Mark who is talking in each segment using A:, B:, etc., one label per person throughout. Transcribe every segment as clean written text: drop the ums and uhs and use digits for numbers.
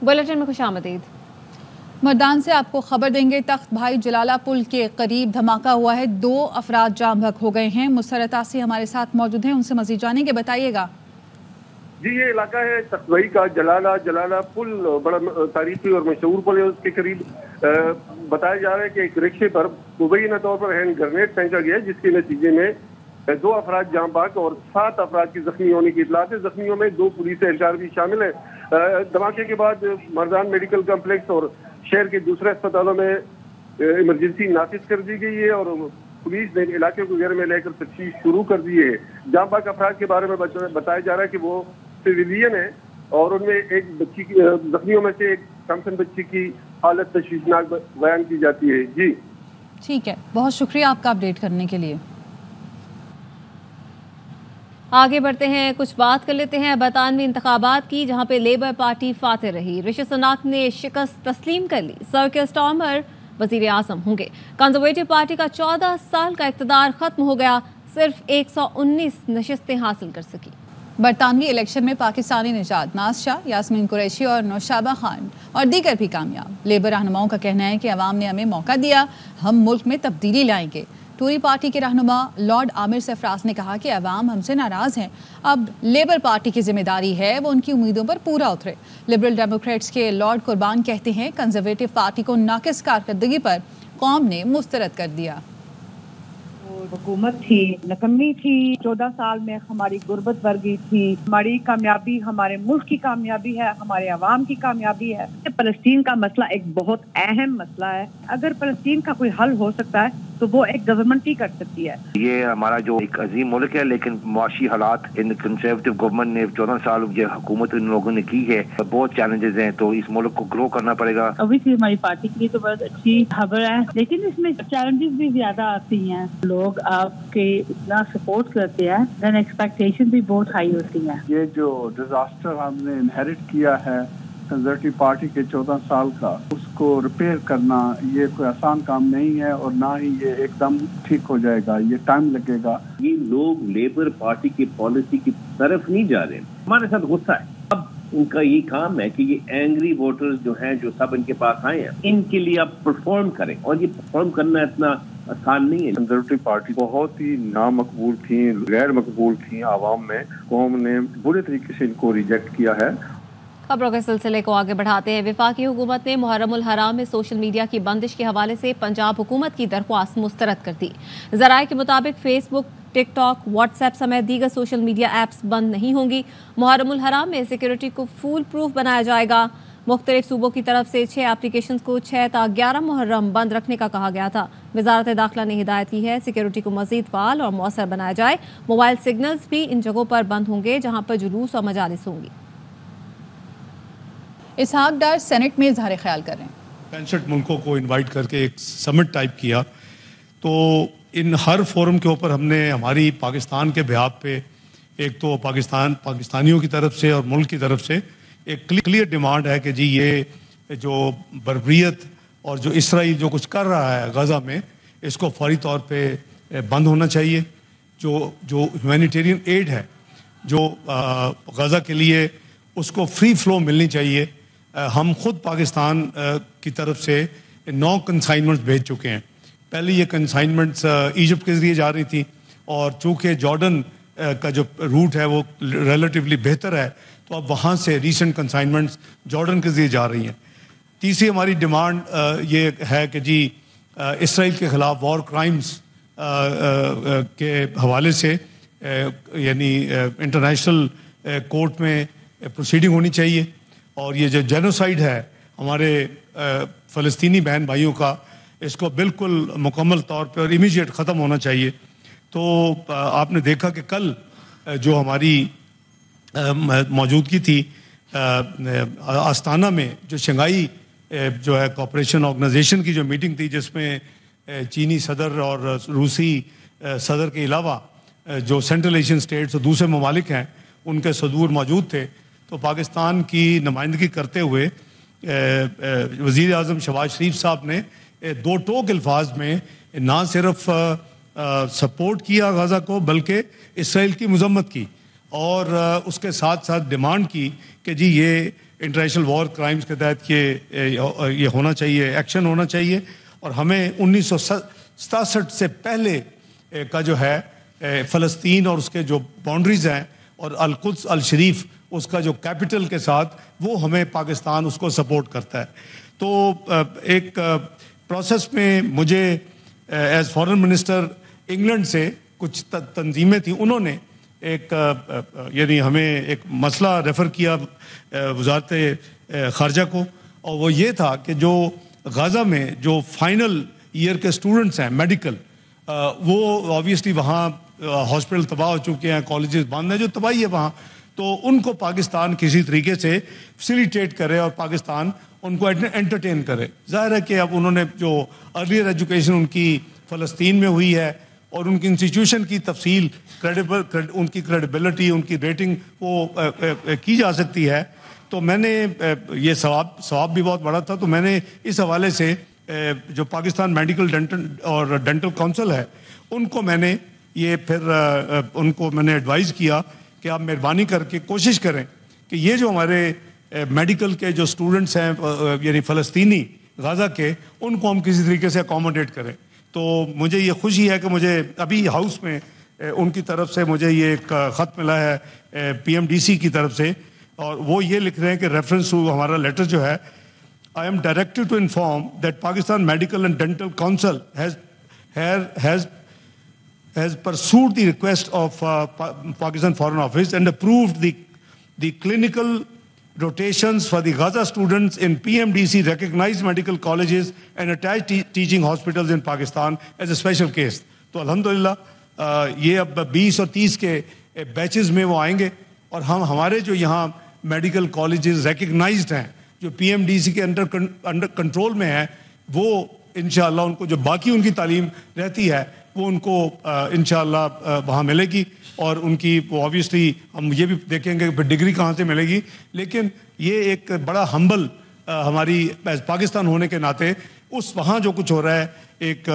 A: Bulletin में खुशामदीद।
B: मर्दान से आपको खबर देंगे। तख्त भाई जलाला पुल के करीब धमाका हुआ है, 2 अफराद जाम बहक हो गए हैं। मुसर अतासी हमारे साथ मौजूद हैं, उनसे मजीद जानेंगे। बताइएगा
C: जी। ये इलाका है तख्त भाई का जलाला पुल, बड़ा तारीखी और मशहूर पुल है। उसके करीब बताया जा रहा है कि एक रिक्शे पर मुबैना तौर पर हैंड ग्रेनेड फेंका गया, जिसके नतीजे में 2 अफराद जाम बहक और 7 अफराद की जख्मी होने की इतलात है। जख्मियों में 2 पुलिस एहलकार भी शामिल है। धमाके के बाद मर्दान मेडिकल कम्प्लेक्स और शहर के दूसरे अस्पतालों में इमरजेंसी नाफिज कर दी गई है और पुलिस ने इलाके को घेरे में लेकर तफ्तीश शुरू कर दी है। जाम बहक अफराद के बारे में बताया जा रहा है कि वो सिविलियन है और उनमें एक बच्ची की, जख्मियों में से एक कमसन बच्ची की हालत तशवीशनाक बयान की जाती है। जी
B: ठीक है, बहुत शुक्रिया आपका अपडेट करने के लिए।
A: आगे बढ़ते हैं, कुछ बात कर लेते हैं बरतानवी इंतखाबात की, जहां पे लेबर पार्टी फातेह रही। ऋषि सुनाक ने शिकस्त तस्लीम कर ली। सर कियर स्टारमर वजीर आजम होंगे। कंजर्वेटिव पार्टी का 14 साल का इक़्तिदार खत्म हो गया, सिर्फ 119 नशिस्तें हासिल कर सकी।
B: बरतानवी इलेक्शन में पाकिस्तानी निजात नाज शाह, यास्मीन कुरैशी और नौशाबा खान और दीगर भी कामयाब। लेबर रहनुमाओं का कहना है कि अवाम ने हमें मौका दिया, हम मुल्क में तब्दीली लाएंगे। टूरी पार्टी के रहनुमा लॉर्ड आमिर सरफराज ने कहा कि अवाम हमसे नाराज हैं, अब लेबर पार्टी की जिम्मेदारी है वो उनकी उम्मीदों पर पूरा उतरे। लिबरल डेमोक्रेट्स के लॉर्ड कुर्बान कहते हैं कंजर्वेटिव पार्टी को नाकिस कारकर्दगी पर कौम ने मुस्तरद कर दिया।
D: हुकूमत थी, नकम्मी थी। 14 साल में हमारी गुर्बत बढ़ गई थी। हमारी कामयाबी हमारे मुल्क की कामयाबी है, हमारे अवाम की कामयाबी है। फलस्तीन का मसला एक बहुत अहम मसला है। अगर फलस्तीन का कोई हल हो सकता है तो वो एक गवर्नमेंट ही कर सकती है।
E: ये हमारा जो एक अजीम मुल्क है, लेकिन मुआशी हालात, इन कंजर्वेटिव गवर्नमेंट ने 14 साल जो हुकूमत इन लोगों ने की है, बहुत चैलेंजेस हैं, तो इस मुल्क को ग्रो करना पड़ेगा।
D: obviously हमारी पार्टी के लिए तो बहुत अच्छी खबर है, लेकिन इसमें चैलेंजेस भी ज्यादा आती हैं। लोग आपके इतना सपोर्ट करते हैं, देन एक्सपेक्टेशन भी बहुत हाई होती है।
F: ये जो डिजास्टर हमने इनहेरिट किया है कंजर्वेटिव पार्टी के 14 साल का, उसको रिपेयर करना ये कोई आसान काम नहीं है और ना ही ये एकदम ठीक हो जाएगा, ये टाइम लगेगा।
G: ये लोग लेबर पार्टी की पॉलिसी की तरफ नहीं जा रहे, हमारे साथ गुस्सा है। अब उनका ये काम है कि ये एंग्री वोटर्स जो हैं, जो सब इनके पास आए हैं, इनके लिए आप परफॉर्म करें, और ये परफॉर्म करना इतना आसान नहीं है।
C: कंजर्वेटिव पार्टी बहुत ही नामकबूल थी, गैर मकबूल थी आवाम में। कौम ने बुरे तरीके से इनको रिजेक्ट किया है।
A: खबरों के सिलसिले को आगे बढ़ाते हैं। वफाकी हुकूमत ने मुहर्रम उल हराम में सोशल मीडिया की बंदिश के हवाले से पंजाब हुकूमत की दरख्वास्त मुस्तरद कर दी। ज़राए के मुताबिक फेसबुक, टिकटॉक, व्हाट्सएप समेत दीगर सोशल मीडिया ऐप्स बंद नहीं होंगी। मुहर्रम उल हराम में सिक्योरिटी को फूल प्रूफ बनाया जाएगा। मुख्तलिफ सूबों की तरफ से 6 एप्लीकेशन को 6 ता 11 मुहर्रम बंद रखने का कहा गया था। वजारत दाखिला ने हिदायत की है सिक्योरिटी को मजीद फाल और मौसर बनाया जाए। मोबाइल सिग्नल्स भी इन जगहों पर बंद होंगे जहाँ पर जुलूस और मजालिस होंगी।
B: इसहाक डार सेनेट में इजहार ख्याल कर रहे हैं।
H: 65 मुल्कों को इनवाइट करके एक समिट टाइप किया, तो इन हर फोरम के ऊपर हमने हमारी पाकिस्तान के बिहाफ पे एक तो पाकिस्तानियों की तरफ से और मुल्क की तरफ से एक क्लियर डिमांड है कि जी ये जो बर्बरियत और जो इसराइल जो कुछ कर रहा है गज़ा में, इसको फौरी तौर पे बंद होना चाहिए। जो ह्यूमैनिटेरियन एड है जो गज़ा के लिए, उसको फ्री फ्लो मिलनी चाहिए। हम खुद पाकिस्तान की तरफ से 9 कंसाइनमेंट्स भेज चुके हैं। पहले ये कंसाइनमेंट्स इजिप्ट के ज़रिए जा रही थी, और चूँकि जॉर्डन का जो रूट है वो रिलेटिवली बेहतर है, तो अब वहाँ से रीसेंट कंसाइनमेंट्स जॉर्डन के ज़रिए जा रही हैं। तीसरी हमारी डिमांड ये है कि जी इसराइल के ख़िलाफ़ वॉर क्राइम्स के हवाले से यानी इंटरनेशनल कोर्ट में प्रोसीडिंग होनी चाहिए, और ये जो जेनोसाइड है हमारे फ़लस्तीनी बहन भाइयों का, इसको बिल्कुल मुकम्मल तौर पे और इमीडिएट ख़त्म होना चाहिए। तो आपने देखा कि कल जो हमारी मौजूदगी थी आस्ताना में, जो शंघाई जो है कोऑपरेशन ऑर्गेनाइजेशन की जो मीटिंग थी, जिसमें चीनी सदर और रूसी सदर के अलावा जो सेंट्रल एशियन स्टेट्स और दूसरे ममालिक हैं उनके सदूर मौजूद थे। तो पाकिस्तान की नुमाइंदगी करते हुए वज़ीर आज़म शहबाज शरीफ साहब ने 2 टोक अल्फाज में ना सिर्फ सपोर्ट किया गज़ा को, बल्कि इसराइल की मजम्मत की, और उसके साथ साथ डिमांड की कि जी ये इंटरनेशनल वॉर क्राइम्स के तहत ये होना चाहिए, एक्शन होना चाहिए। और हमें 1967 से पहले का जो है फ़लस्तीन और उसके जो बाउंड्रीज़ हैं और अल-कुद्स अल-शरीफ उसका जो कैपिटल के साथ, वो हमें पाकिस्तान उसको सपोर्ट करता है। तो एक प्रोसेस में मुझे एज फॉरेन मिनिस्टर इंग्लैंड से कुछ तंजीमें थी, उन्होंने एक यानी हमें एक मसला रेफ़र किया वज़ारत ख़ारजा को, और वो ये था कि जो गाज़ा में जो फाइनल ईयर के स्टूडेंट्स हैं मेडिकल, वो ऑब्वियसली वहाँ हॉस्पिटल तबाह हो चुके हैं, कॉलेजेस बंद हैं, जो तबाही है वहाँ, तो उनको पाकिस्तान किसी तरीके से फैसिलिटेट करे और पाकिस्तान उनको एंटरटेन करे। ज़ाहिर है कि अब उन्होंने जो अर्लियर एजुकेशन उनकी फ़लस्तीन में हुई है और उनकी इंस्टीट्यूशन की तफसील उनकी क्रेडिबिलिटी, उनकी रेटिंग वो की जा सकती है। तो मैंने ये सवाब भी बहुत बड़ा था, तो मैंने इस हवाले से जो पाकिस्तान मेडिकल डेंटल काउंसिल है उनको मैंने ये फिर उनको मैंने एडवाइज़ किया कि आप मेहरबानी करके कोशिश करें कि ये जो हमारे मेडिकल के जो स्टूडेंट्स हैं यानी फ़लस्तीनी गाज़ा के, उनको हम किसी तरीके से अकोमोडेट करें। तो मुझे ये खुशी है कि मुझे अभी हाउस में उनकी तरफ से मुझे ये एक ख़त मिला है PMDC की तरफ से, और वो ये लिख रहे हैं कि रेफरेंस टू हमारा लेटर जो है, I am directed to inform that Pakistan Medical and Dental Council has pursued the request of Pakistan Foreign Office and approved the clinical rotations for the Gaza students in PMDC recognized medical colleges and attached teaching hospitals in Pakistan as a special case. तो अल्हम्दुलिल्लाह ये अब 20 और 30 के batches में वो आएंगे, और हम हमारे जो यहाँ मेडिकल कॉलेजेस रिकग्नाइज्ड हैं जो PMDC के अंडर कंट्रोल में है, वो इंशाअल्लाह उनको जो बाकी उनकी तालीम रहती है वो उनको इंशाअल्लाह वहाँ मिलेगी, और उनकी वो ऑब्वियसली हम ये भी देखेंगे कि डिग्री कहाँ से मिलेगी। लेकिन ये एक बड़ा हम्बल हमारी पाकिस्तान होने के नाते उस वहाँ जो कुछ हो रहा है एक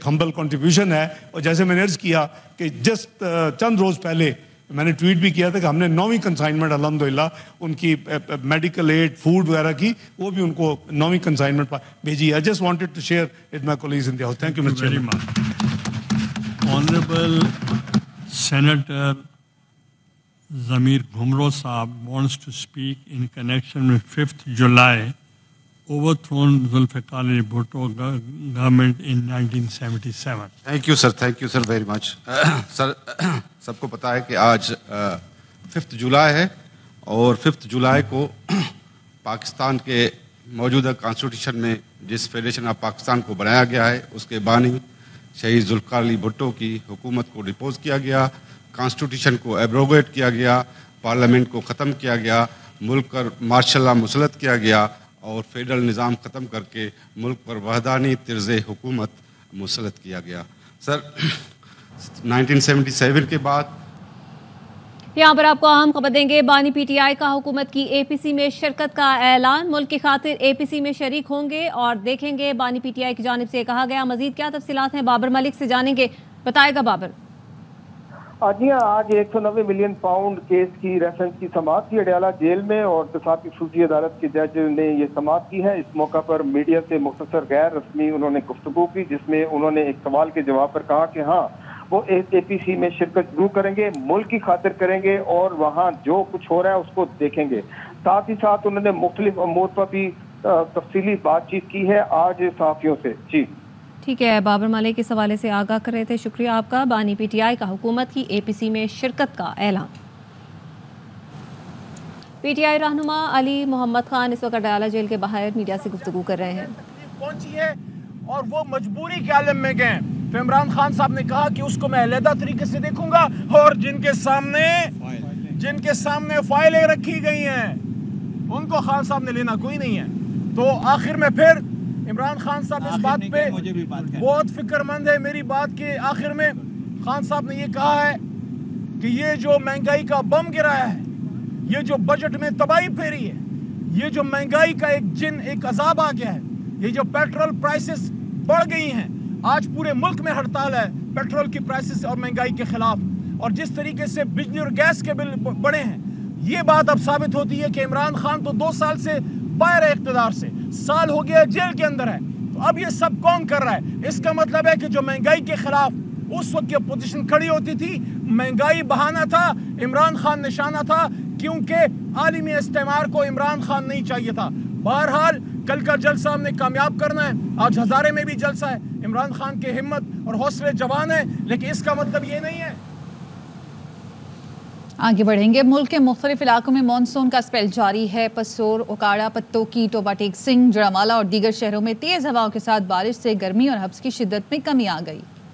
H: हम्बल कंट्रीब्यूशन है। और जैसे मैंने अर्ज़ किया कि जस्ट चंद रोज़ पहले मैंने ट्वीट भी किया था कि हमने 9वीं कंसाइनमेंट अल्हम्दुलिल्लाह उनकी मेडिकल एड फूड वगैरह की, वो भी उनको 9वीं कंसाइनमेंट भेजी। I just wanted to share with my colleagues in the house. Thank you mister chairman.
I: Honourable senator Zameer Ghumro sahab wants to speak in connection with 5th July overthrown Zulfikar Ali Bhutto government in 1977.
J: Thank you sir very much. Sir सबको पता है कि आज 5th जुलाई है, और 5th जुलाई को पाकिस्तान के मौजूदा कॉन्स्टिट्यूशन में जिस फेडरेशन ऑफ पाकिस्तान को बनाया गया है उसके बानी शहीद जुल्फ़िकार अली भुट्टो की हुकूमत को डिपोज किया गया, कॉन्स्टिट्यूशन को एब्रोगेट किया गया, पार्लियामेंट को ख़त्म किया गया, मुल्क पर मार्शल लॉ मुसलत किया गया, और फेडरल निज़ाम ख़त्म करके मुल्क पर वहदानी तर्ज़ हुकूमत मुसलत किया गया। सर 1977 के बाद
A: यहाँ पर आपको अहम खबर देंगे। बानी PTI का हुकूमत की APC में शिरकत का ऐलान। मुल्क की खातिर APC में शरीक होंगे और देखेंगे। बानी PTI की जानिब से कहा गया। मजीद क्या तफसीलात हैं बाबर मलिक से जानेंगे, बताएगा बाबर।
K: जी हाँ, आज 190 मिलियन पाउंड केस की रेफरेंस की समाअत की अडयाला जेल में, और तसाब की खसूसी अदालत के जज ने ये समाअत की है। इस मौका पर मीडिया से मुख्तसर गैर रस्मी उन्होंने गुफ्तगू की, जिसमें उन्होंने एक सवाल के जवाब पर कहा कि हाँ वो APC में शिरकत जरूर करेंगे, मुल्क की खातिर करेंगे, और वहाँ जो कुछ हो रहा है उसको देखेंगे। साथ ही साथ उन्होंने मुख्तलिफ अमूर पर भी तफसीली बातचीत की है आज सहाफियों से। जी
A: ठीक है, बाबर मलिक इस हवाले से आगाह कर रहे थे, शुक्रिया आपका। बानी PTI का हुकूमत की APC में शिरकत का ऐलान। PTI रहनुमा अली मोहम्मद खान इस वक्त अडयाला जेल के बाहर मीडिया से गुफ्तगू कर रहे हैं।
L: पहुंची है और वो मजबूरी के आलम में गए, तो इमरान खान साहब ने कहा कि उसको मैं अलहदा तरीके से देखूंगा, और जिनके सामने फाइलें रखी गई हैं उनको खान साहब ने लेना कोई नहीं है। तो आखिर में फिर इमरान खान साहब इस बात पे बहुत फिक्रमंद है। मेरी बात के आखिर में खान साहब ने ये कहा है कि ये जो महंगाई का बम गिराया है, ये जो बजट में तबाही फेरी है, ये जो महंगाई का एक अजाब आ गया है, ये जो पेट्रोल प्राइसेस बढ़ गई हैं, आज पूरे मुल्क में हड़ताल है पेट्रोल की प्राइसेस और महंगाई के खिलाफ, और जिस तरीके से बिजली और गैस के बिल बढ़े हैं, یہ بات اب ثابت ہوتی ہے کہ عمران خان تو 2 سال سے باہر ہے اقتدار سے، سال ہو گیا جیل کے اندر ہے، تو اب یہ سب کون کر رہا ہے؟ اس کا مطلب ہے کہ جو مہنگائی کے خلاف اس وقت یہ پوزیشن کھڑی ہوتی تھی، مہنگائی بہانہ تھا، عمران خان نشانہ تھا، کیونکہ عالمی استعمار کو عمران خان نہیں چاہیے تھا۔ بہرحال کل کا جلسہ ہم نے کامیاب کرنا ہے، آج ہزارے میں بھی جلسہ ہے، عمران خان کی ہمت اور حوصلے جوان ہیں، لیکن اس کا مطلب یہ نہیں ہے۔
B: آگے بڑھیں گے۔ ملک کے مختلف علاقوں میں مانسون کا اسپیل جاری ہے۔ پسور، اوکاڑا، پتوکی، ٹوبا ٹیک سنگھ، جڑامالہ اور دیگر شہروں میں تیز ہواؤں کے ساتھ بارش سے گرمی اور ہبس کی شدت میں کمی آ گئی۔